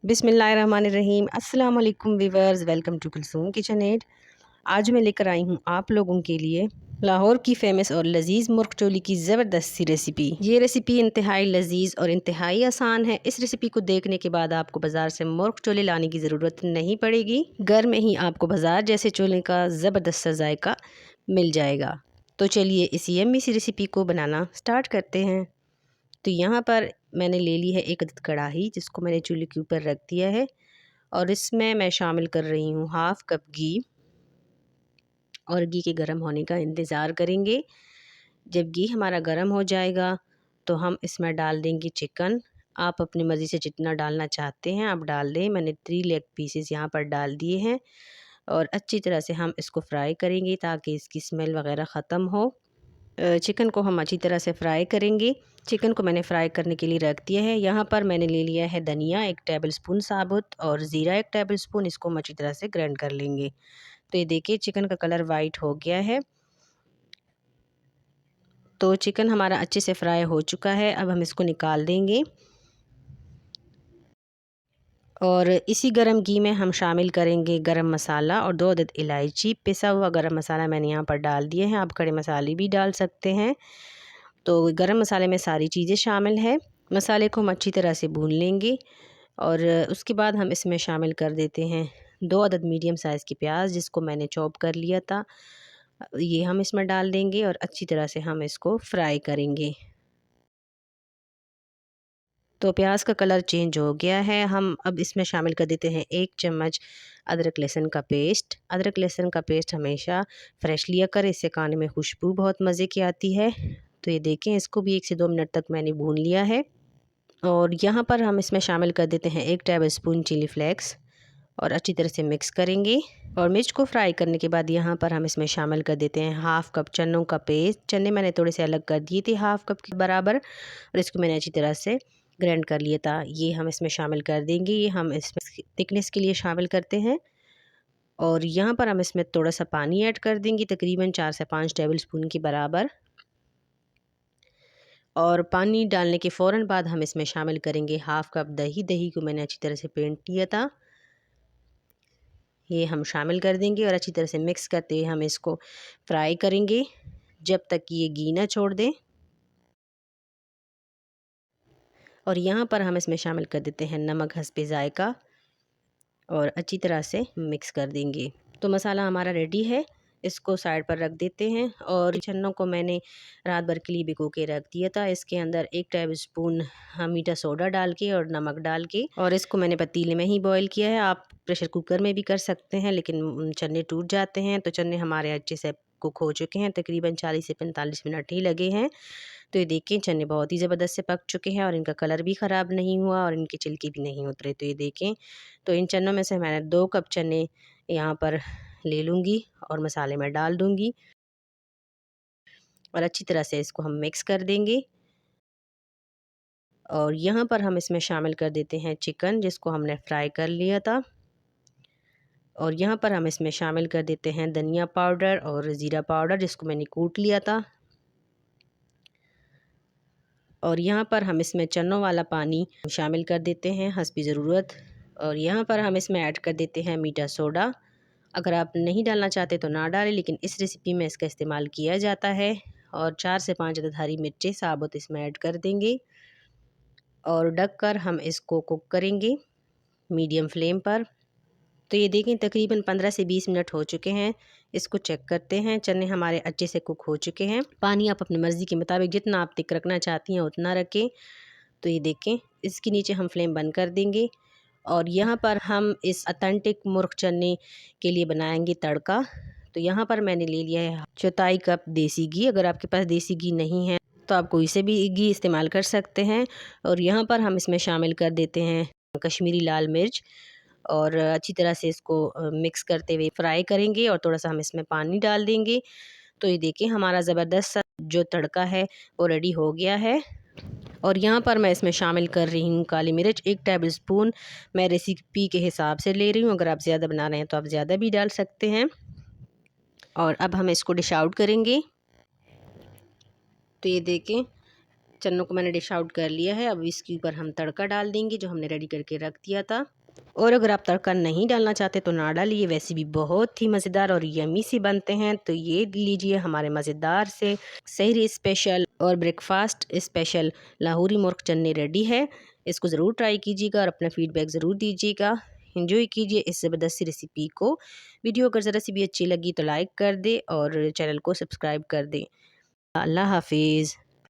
बिस्मिल्लाहिर्रहमानिर्रहीम। अस्सलाम वालेकुम viewers, welcome to Kulsoom kitchen एड। आज मैं लेकर आई हूँ आप लोगों के लिए लाहौर की फ़ेमस और लजीज़ मुर्ग चोली की ज़बरदस्त सी रेसिपी। ये रेसिपी इंतहाई लजीज़ और इंतहाई आसान है। इस रेसिपी को देखने के बाद आपको बाज़ार से मुर्ग चोले लाने की ज़रूरत नहीं पड़ेगी। घर में ही आपको बाज़ार जैसे चोले का ज़बरदस्त सा जायका मिल जाएगा। तो चलिए इसी यम्मी सी रेसिपी को बनाना स्टार्ट करते हैं। तो यहाँ पर मैंने ले ली है एक अदद कढ़ाई, जिसको मैंने चूल्हे के ऊपर रख दिया है और इसमें मैं शामिल कर रही हूँ हाफ़ कप घी। और घी के गर्म होने का इंतज़ार करेंगे। जब घी हमारा गर्म हो जाएगा तो हम इसमें डाल देंगे चिकन। आप अपनी मर्ज़ी से जितना डालना चाहते हैं आप डाल दें। मैंने 3 लेग पीसेस यहाँ पर डाल दिए हैं और अच्छी तरह से हम इसको फ्राई करेंगे ताकि इसकी स्मेल वग़ैरह ख़त्म हो। चिकन को हम अच्छी तरह से फ्राई करेंगे। चिकन को मैंने फ्राई करने के लिए रख दिया है। यहाँ पर मैंने ले लिया है धनिया 1 टेबलस्पून साबुत और ज़ीरा 1 टेबलस्पून। इसको हम अच्छी तरह से ग्राइंड कर लेंगे। तो ये देखिए चिकन का कलर वाइट हो गया है। तो चिकन हमारा अच्छे से फ्राई हो चुका है। अब हम इसको निकाल देंगे और इसी गरम घी में हम शामिल करेंगे गरम मसाला और 2 अदद इलायची। पिसा हुआ गरम मसाला मैंने यहाँ पर डाल दिए हैं। आप खड़े मसाले भी डाल सकते हैं। तो गरम मसाले में सारी चीज़ें शामिल है। मसाले को हम अच्छी तरह से भून लेंगे और उसके बाद हम इसमें शामिल कर देते हैं 2 अदद मीडियम साइज़ की प्याज, जिसको मैंने चॉप कर लिया था। ये हम इसमें डाल देंगे और अच्छी तरह से हम इसको फ्राई करेंगे। तो प्याज का कलर चेंज हो गया है। हम अब इसमें शामिल कर देते हैं 1 चम्मच अदरक लहसुन का पेस्ट। अदरक लहसुन का पेस्ट हमेशा फ्रेश लिया करें, इससे खाने में खुशबू बहुत मज़े की आती है। तो ये देखें इसको भी 1 से 2 मिनट तक मैंने भून लिया है। और यहाँ पर हम इसमें शामिल कर देते हैं 1 टेबलस्पून चिली फ्लेक्स और अच्छी तरह से मिक्स करेंगे। और मिर्च को फ्राई करने के बाद यहाँ पर हम इसमें शामिल कर देते हैं हाफ़ कप चनों का पेस्ट। चने मैंने थोड़े से अलग कर दिए थे हाफ़ कप के बराबर और इसको मैंने अच्छी तरह से ग्राइंड कर लिया था। ये हम इसमें शामिल कर देंगे। ये हम इसमें थिकनेस के लिए शामिल करते हैं। और यहाँ पर हम इसमें थोड़ा सा पानी ऐड कर देंगे, तकरीबन 4 से 5 टेबलस्पून के बराबर। और पानी डालने के फ़ौरन बाद हम इसमें शामिल करेंगे हाफ़ कप दही। दही को मैंने अच्छी तरह से फेंट लिया था। ये हम शामिल कर देंगे और अच्छी तरह से मिक्स करते हुए हम इसको फ्राई करेंगे जब तक कि ये घी ना छोड़ दे। और यहाँ पर हम इसमें शामिल कर देते हैं नमक हस्बे ज़ायका और अच्छी तरह से मिक्स कर देंगे। तो मसाला हमारा रेडी है, इसको साइड पर रख देते हैं। और चनों को मैंने रात भर के लिए भिगो के रख दिया था। इसके अंदर 1 टेबलस्पून मीठा सोडा डाल के और नमक डाल के और इसको मैंने पतीले में ही बॉईल किया है। आप प्रेशर कुकर में भी कर सकते हैं, लेकिन चने टूट जाते हैं। तो चने हमारे अच्छे से कुक हो चुके हैं, तकरीबन 40 से 45 मिनट ही लगे हैं। तो ये देखें चने बहुत ही ज़बरदस्त से पक चुके हैं और इनका कलर भी ख़राब नहीं हुआ और इनके छिलके भी नहीं उतरे। तो ये देखें, तो इन चनों में से मैंने 2 कप चने यहाँ पर ले लूँगी और मसाले में डाल दूँगी और अच्छी तरह से इसको हम मिक्स कर देंगे। और यहाँ पर हम इसमें शामिल कर देते हैं चिकन, जिसको हमने फ्राई कर लिया था। और यहाँ पर हम इसमें शामिल कर देते हैं धनिया पाउडर और ज़ीरा पाउडर, जिसको मैंने कूट लिया था। और यहाँ पर हम इसमें चनों वाला पानी शामिल कर देते हैं हस्बी ज़रूरत। और यहाँ पर हम इसमें ऐड कर देते हैं मीठा सोडा। अगर आप नहीं डालना चाहते तो ना डालें, लेकिन इस रेसिपी में इसका इस्तेमाल किया जाता है। और 4 से 5 अदद हरी मिर्चें साबुत इसमें ऐड कर देंगे और ढक कर हम इसको कुक करेंगे मीडियम फ्लेम पर। तो ये देखें तकरीबन 15 से 20 मिनट हो चुके हैं। इसको चेक करते हैं, चने हमारे अच्छे से कुक हो चुके हैं। पानी आप अपनी मर्ज़ी के मुताबिक जितना आप थिक रखना चाहती हैं उतना रखें। तो ये देखें इसके नीचे हम फ्लेम बंद कर देंगे और यहाँ पर हम इस ऑथेंटिक मुर्ग चने के लिए बनाएंगे तड़का। तो यहाँ पर मैंने ले लिया है 1/4 कप देसी घी। अगर आपके पास देसी घी नहीं है तो आप कोई से भी घी इस्तेमाल कर सकते हैं। और यहाँ पर हम इसमें शामिल कर देते हैं कश्मीरी लाल मिर्च और अच्छी तरह से इसको मिक्स करते हुए फ्राई करेंगे और थोड़ा सा हम इसमें पानी डाल देंगे। तो ये देखिए हमारा ज़बरदस्त सा जो तड़का है वो रेडी हो गया है। और यहाँ पर मैं इसमें शामिल कर रही हूँ काली मिर्च 1 टेबलस्पून। मैं रेसिपी के हिसाब से ले रही हूँ, अगर आप ज़्यादा बना रहे हैं तो आप ज़्यादा भी डाल सकते हैं। और अब हम इसको डिश आउट करेंगे। तो ये देखें चनों को मैंने डिश आउट कर लिया है। अब इसके ऊपर हम तड़का डाल देंगे जो हमने रेडी करके रख दिया था। और अगर आप तड़का नहीं डालना चाहते तो ना डालिए, वैसे भी बहुत ही मज़ेदार और यमी सी बनते हैं। तो ये लीजिए हमारे मज़ेदार से सहरी स्पेशल और ब्रेकफास्ट स्पेशल लाहौरी मुर्ग चन्ने रेडी है। इसको ज़रूर ट्राई कीजिएगा और अपना फीडबैक ज़रूर दीजिएगा। एंजॉय कीजिए इस ज़बरदस्त सी रेसिपी को। वीडियो अगर ज़रा सी भी अच्छी लगी तो लाइक कर दे और चैनल को सब्सक्राइब कर दे। अल्लाह हाफिज़।